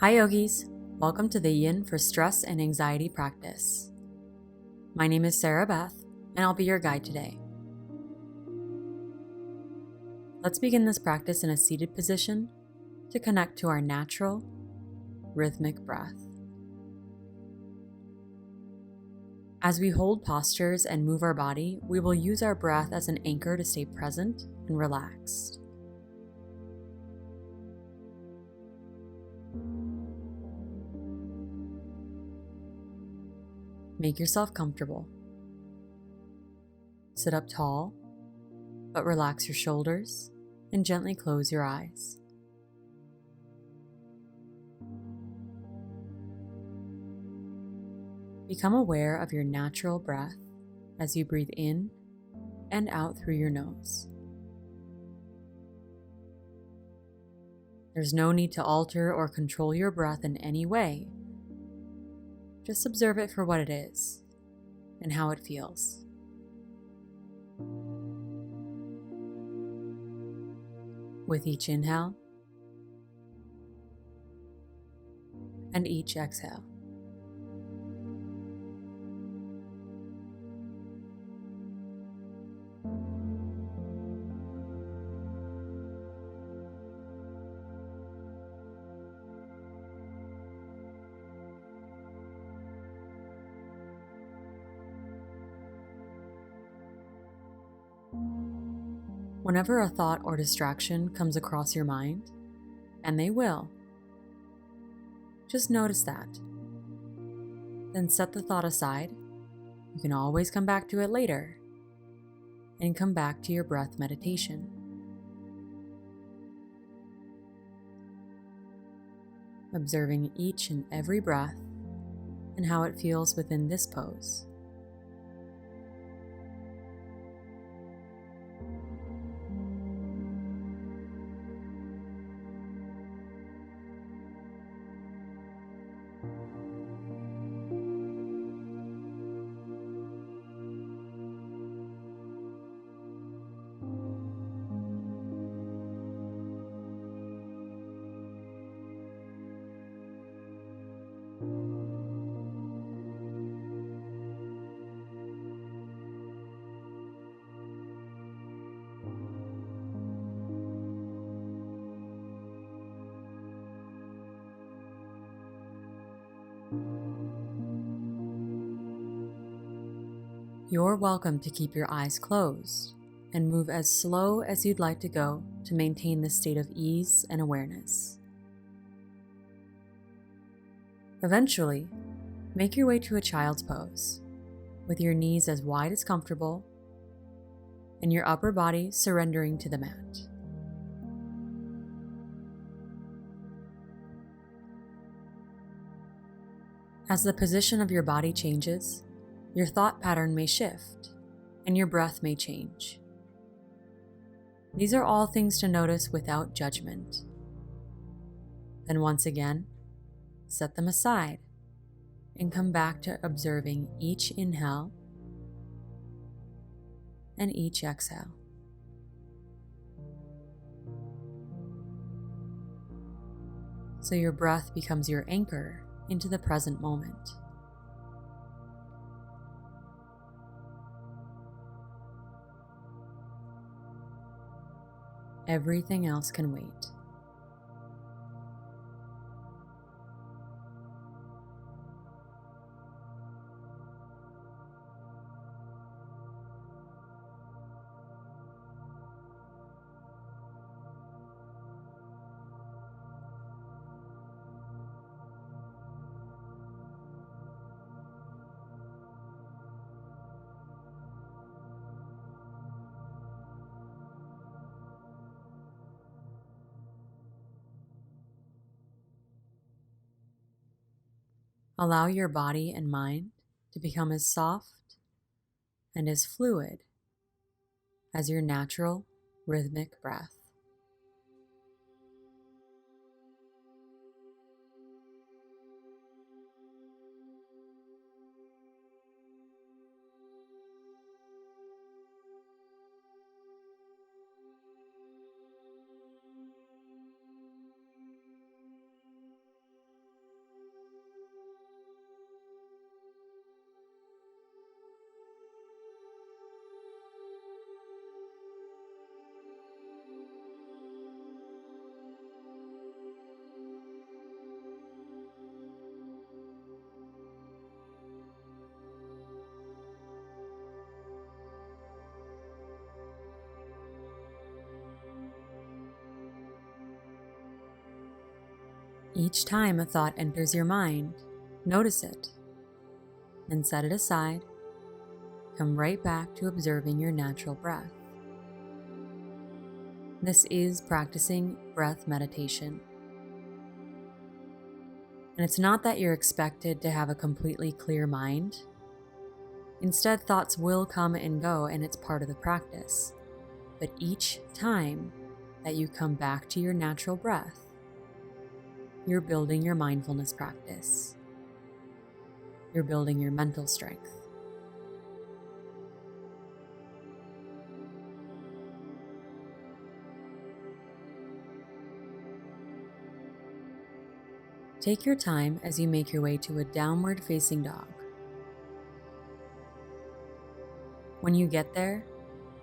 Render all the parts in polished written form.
Hi yogis, welcome to the Yin for Stress and Anxiety practice. My name is Sarah Beth, and I'll be your guide today. Let's begin this practice in a seated position to connect to our natural, rhythmic breath. As we hold postures and move our body, we will use our breath as an anchor to stay present and relaxed. Make yourself comfortable. Sit up tall, but relax your shoulders and gently close your eyes. Become aware of your natural breath as you breathe in and out through your nose. There's no need to alter or control your breath in any way. Just observe it for what it is and how it feels. With each inhale and each exhale. Whenever a thought or distraction comes across your mind, and they will, just notice that. Then set the thought aside. You can always come back to it later, and come back to your breath meditation. Observing each and every breath and how it feels within this pose. You're welcome to keep your eyes closed and move as slow as you'd like to go to maintain this state of ease and awareness. Eventually, make your way to a child's pose, with your knees as wide as comfortable and your upper body surrendering to the mat. As the position of your body changes, your thought pattern may shift, and your breath may change. These are all things to notice without judgment. Then once again, set them aside and come back to observing each inhale and each exhale. So your breath becomes your anchor into the present moment. Everything else can wait. Allow your body and mind to become as soft and as fluid as your natural rhythmic breath. Each time a thought enters your mind, notice it, then set it aside. Come right back to observing your natural breath. This is practicing breath meditation. And it's not that you're expected to have a completely clear mind. Instead, thoughts will come and go, and it's part of the practice. But each time that you come back to your natural breath, you're building your mindfulness practice. You're building your mental strength. Take your time as you make your way to a downward facing dog. When you get there,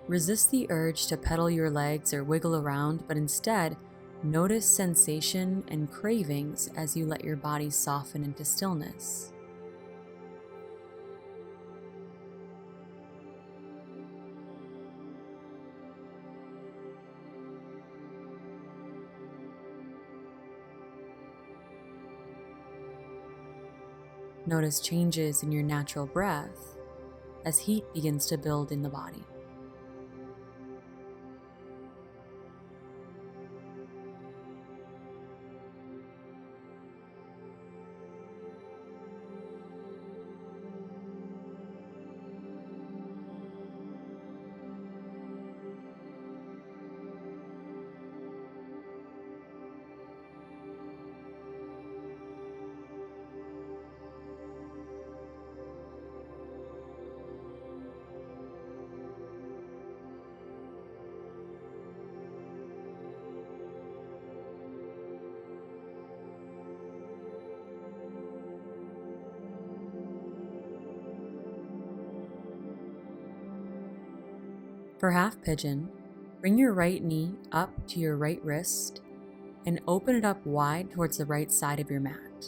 resist the urge to pedal your legs or wiggle around, but instead, notice sensation and cravings as you let your body soften into stillness. Notice changes in your natural breath as heat begins to build in the body. For half pigeon, bring your right knee up to your right wrist and open it up wide towards the right side of your mat.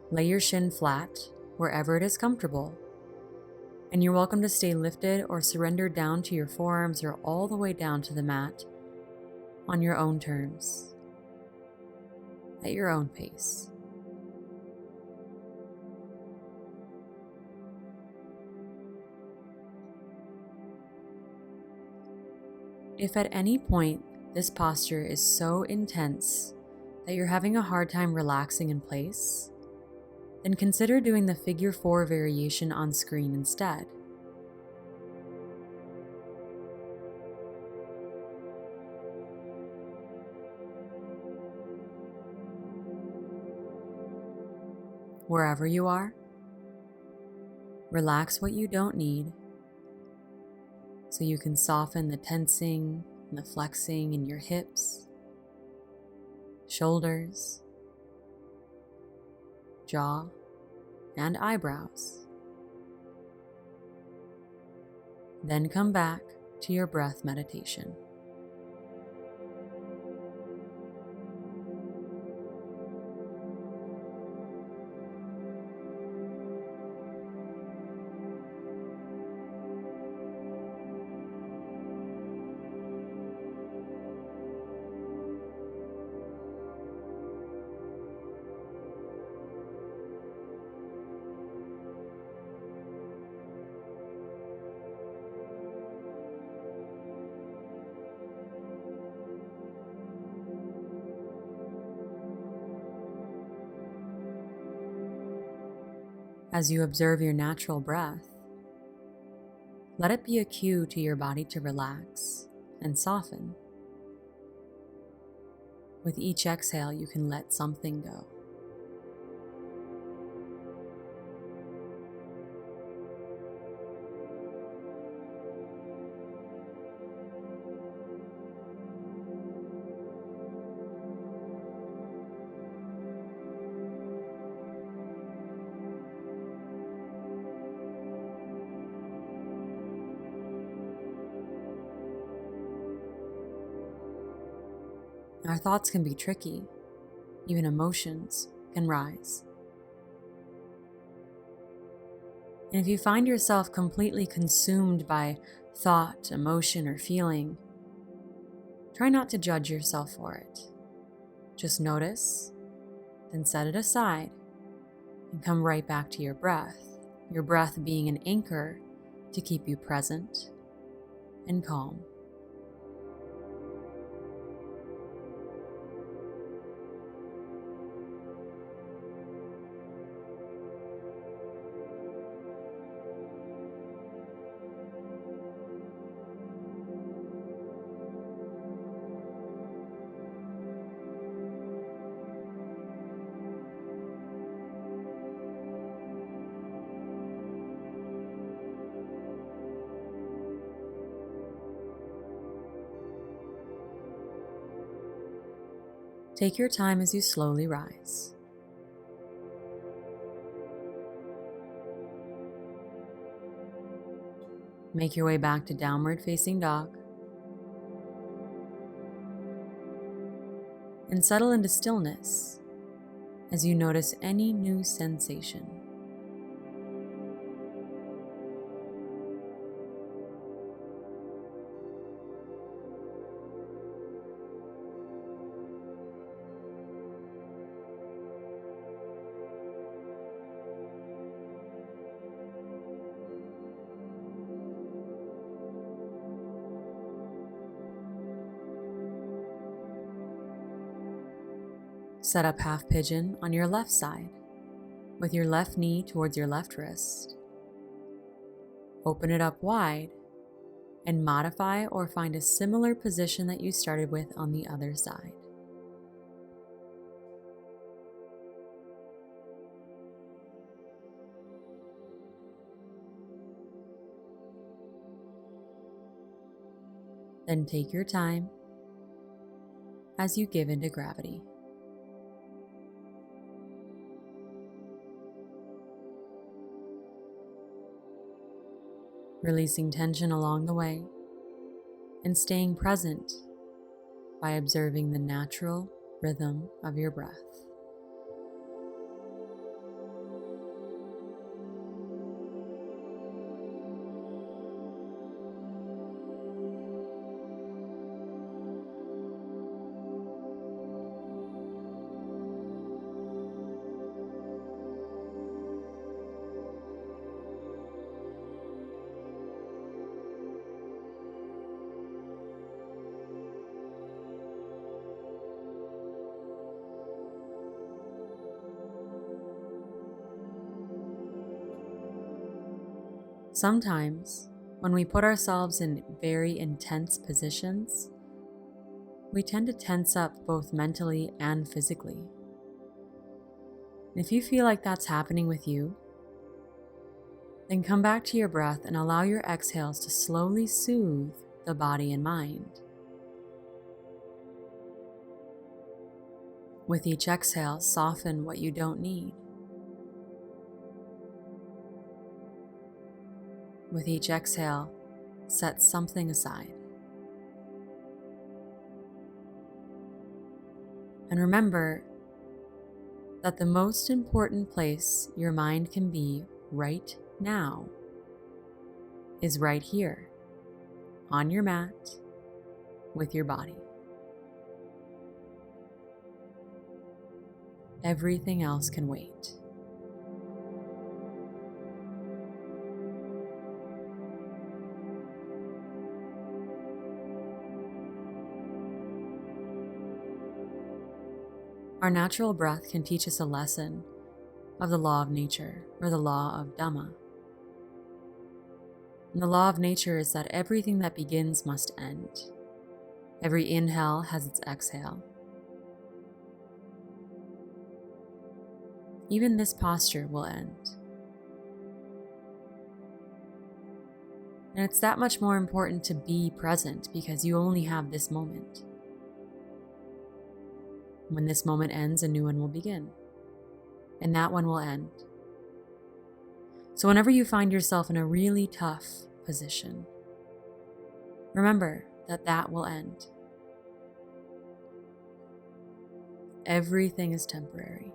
Lay your shin flat wherever it is comfortable, and you're welcome to stay lifted or surrender down to your forearms or all the way down to the mat on your own terms, at your own pace. If at any point this posture is so intense that you're having a hard time relaxing in place, then consider doing the figure 4 variation on screen instead. Wherever you are, relax what you don't need so you can soften the tensing and the flexing in your hips, shoulders, jaw, and eyebrows. Then come back to your breath meditation. As you observe your natural breath, let it be a cue to your body to relax and soften. With each exhale, you can let something go. Our thoughts can be tricky. Even emotions can rise. And if you find yourself completely consumed by thought, emotion, or feeling, try not to judge yourself for it. Just notice, then set it aside, and come right back to your breath being an anchor to keep you present and calm. Take your time as you slowly rise. Make your way back to downward facing dog. And settle into stillness as you notice any new sensation. Set up half pigeon on your left side, with your left knee towards your left wrist. Open it up wide and modify or find a similar position that you started with on the other side. Then take your time as you give into gravity. Releasing tension along the way and staying present by observing the natural rhythm of your breath. Sometimes, when we put ourselves in very intense positions, we tend to tense up both mentally and physically. If you feel like that's happening with you, then come back to your breath and allow your exhales to slowly soothe the body and mind. With each exhale, soften what you don't need. With each exhale, set something aside. And remember that the most important place your mind can be right now is right here, on your mat, with your body. Everything else can wait. Our natural breath can teach us a lesson of the law of nature, or the law of Dhamma. And the law of nature is that everything that begins must end. Every inhale has its exhale. Even this posture will end. And it's that much more important to be present because you only have this moment. When this moment ends, a new one will begin, and that one will end. So whenever you find yourself in a really tough position, remember that that will end. Everything is temporary.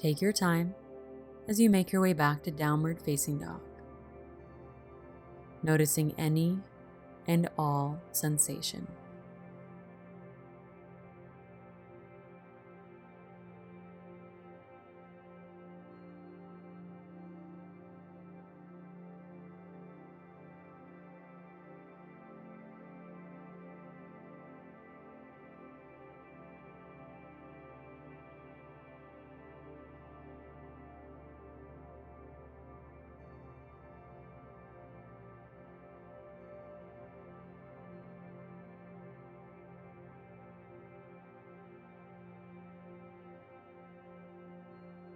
Take your time as you make your way back to downward facing dog, noticing any and all sensation.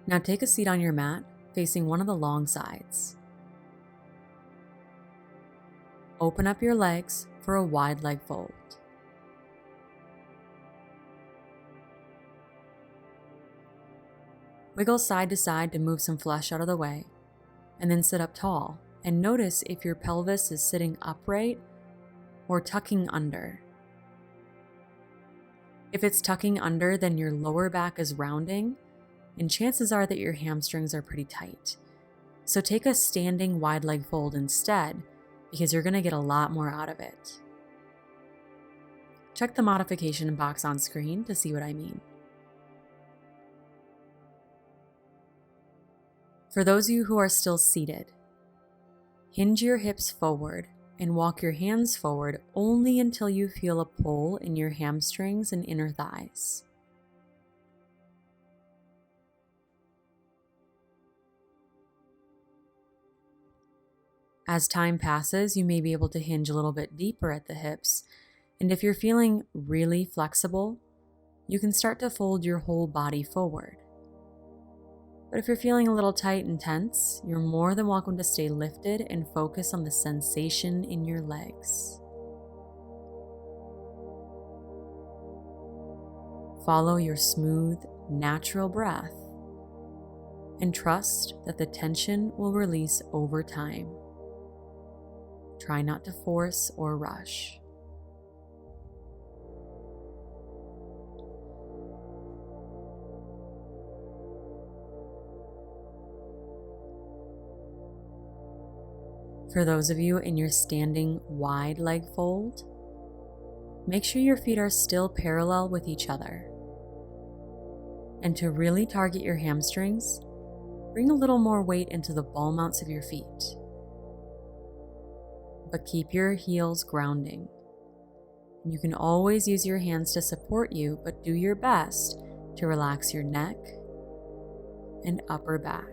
Now take a seat on your mat facing one of the long sides. Open up your legs for a wide leg fold. Wiggle side to side to move some flesh out of the way, and then sit up tall and notice if your pelvis is sitting upright or tucking under. If it's tucking under, then your lower back is rounding, and chances are that your hamstrings are pretty tight. So take a standing wide leg fold instead, because you're going to get a lot more out of it. Check the modification box on screen to see what I mean. For those of you who are still seated, hinge your hips forward and walk your hands forward only until you feel a pull in your hamstrings and inner thighs. As time passes, you may be able to hinge a little bit deeper at the hips, and if you're feeling really flexible, you can start to fold your whole body forward. But if you're feeling a little tight and tense, you're more than welcome to stay lifted and focus on the sensation in your legs. Follow your smooth, natural breath and trust that the tension will release over time. Try not to force or rush. For those of you in your standing wide leg fold, make sure your feet are still parallel with each other. And to really target your hamstrings, bring a little more weight into the ball mounts of your feet. But keep your heels grounding. And you can always use your hands to support you, but do your best to relax your neck and upper back.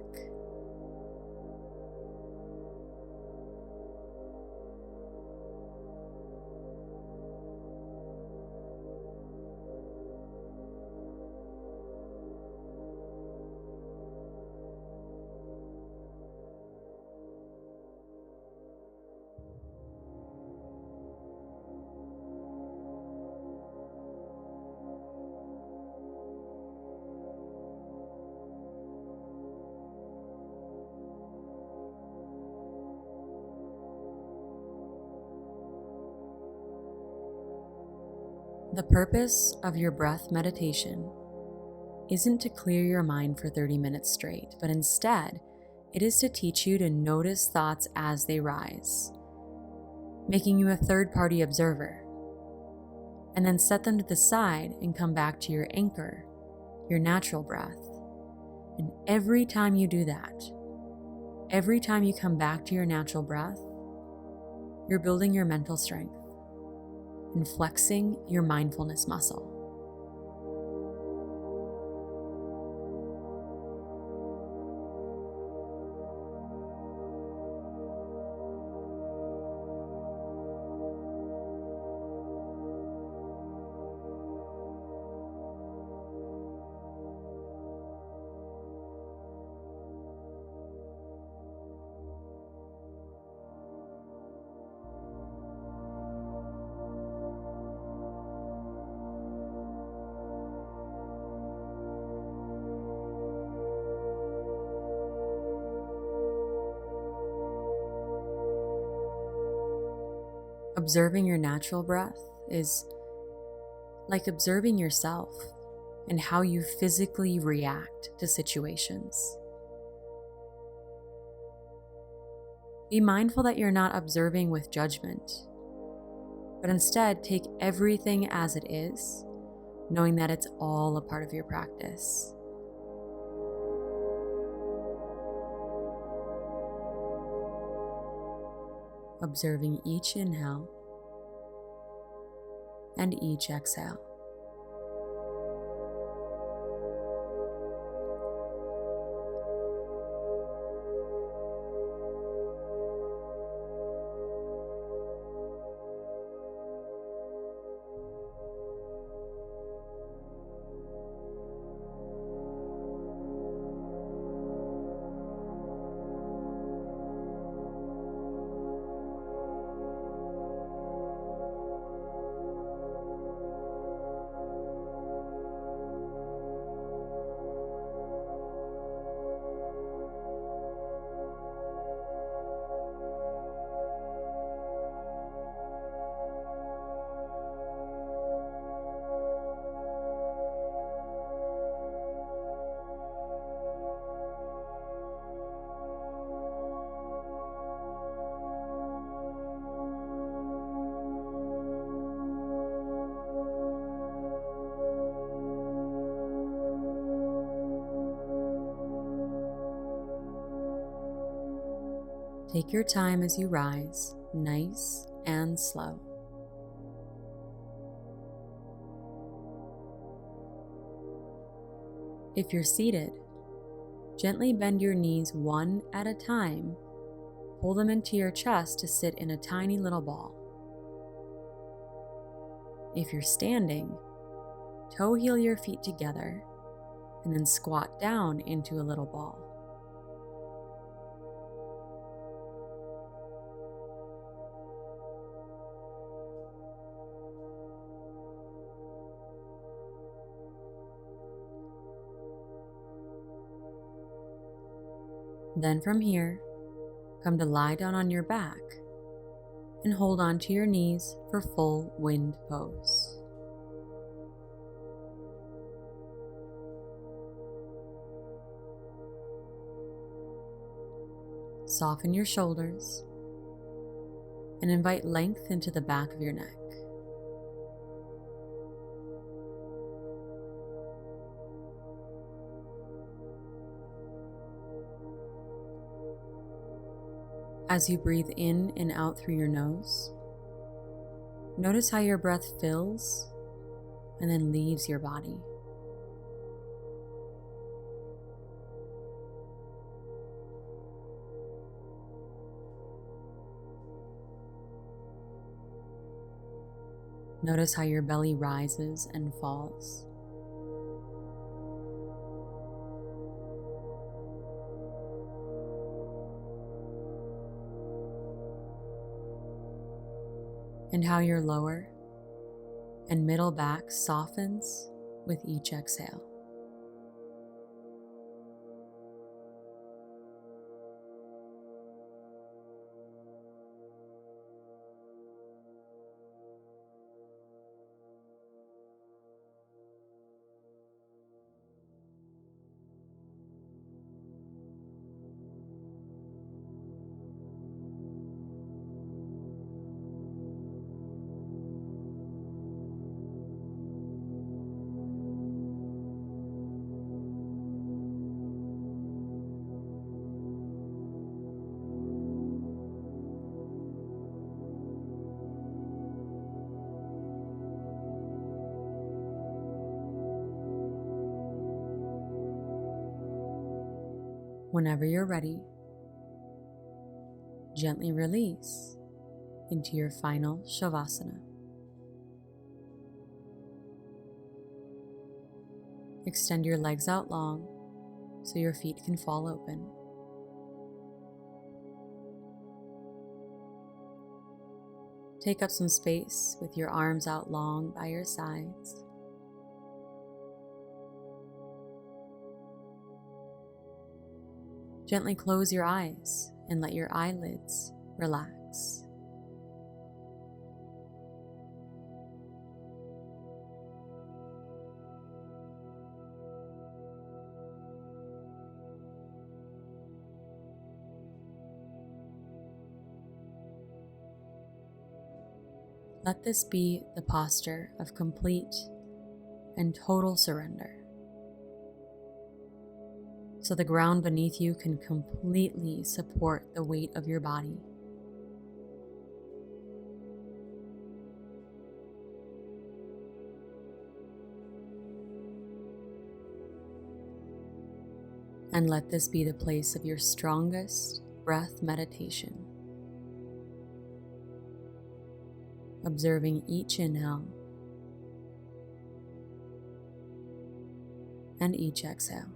The purpose of your breath meditation isn't to clear your mind for 30 minutes straight, but instead, it is to teach you to notice thoughts as they rise, making you a third-party observer, and then set them to the side and come back to your anchor, your natural breath. And every time you do that, every time you come back to your natural breath, you're building your mental strength and flexing your mindfulness muscle. Observing your natural breath is like observing yourself and how you physically react to situations. Be mindful that you're not observing with judgment, but instead take everything as it is, knowing that it's all a part of your practice. Observing each inhale and each exhale. Take your time as you rise, nice and slow. If you're seated, gently bend your knees one at a time. Pull them into your chest to sit in a tiny little ball. If you're standing, toe heel your feet together and then squat down into a little ball. Then from here, come to lie down on your back and hold on to your knees for full wind pose. Soften your shoulders and invite length into the back of your neck. As you breathe in and out through your nose, notice how your breath fills and then leaves your body. Notice how your belly rises and falls. And how your lower and middle back softens with each exhale. Whenever you're ready, gently release into your final Shavasana. Extend your legs out long so your feet can fall open. Take up some space with your arms out long by your sides. Gently close your eyes and let your eyelids relax. Let this be the posture of complete and total surrender, so the ground beneath you can completely support the weight of your body. And let this be the place of your strongest breath meditation, observing each inhale and each exhale.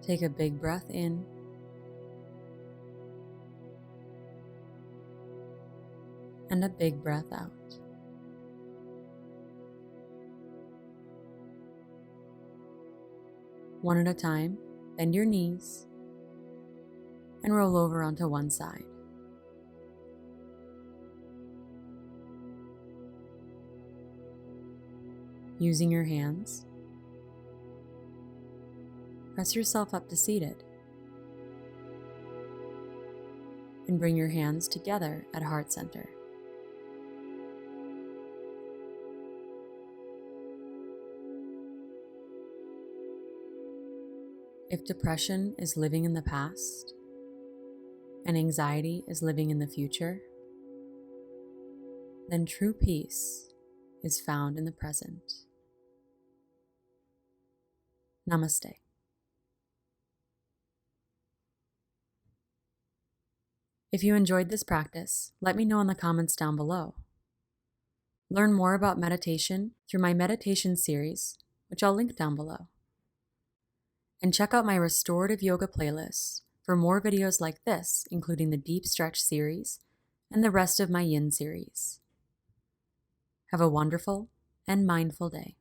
Take a big breath in and a big breath out. One at a time, bend your knees and roll over onto one side. Using your hands, press yourself up to seated and bring your hands together at heart center. If depression is living in the past and anxiety is living in the future, then true peace is found in the present. Namaste. If you enjoyed this practice, let me know in the comments down below. Learn more about meditation through my meditation series, which I'll link down below. And check out my restorative yoga playlist for more videos like this, including the Deep Stretch series and the rest of my Yin series. Have a wonderful and mindful day.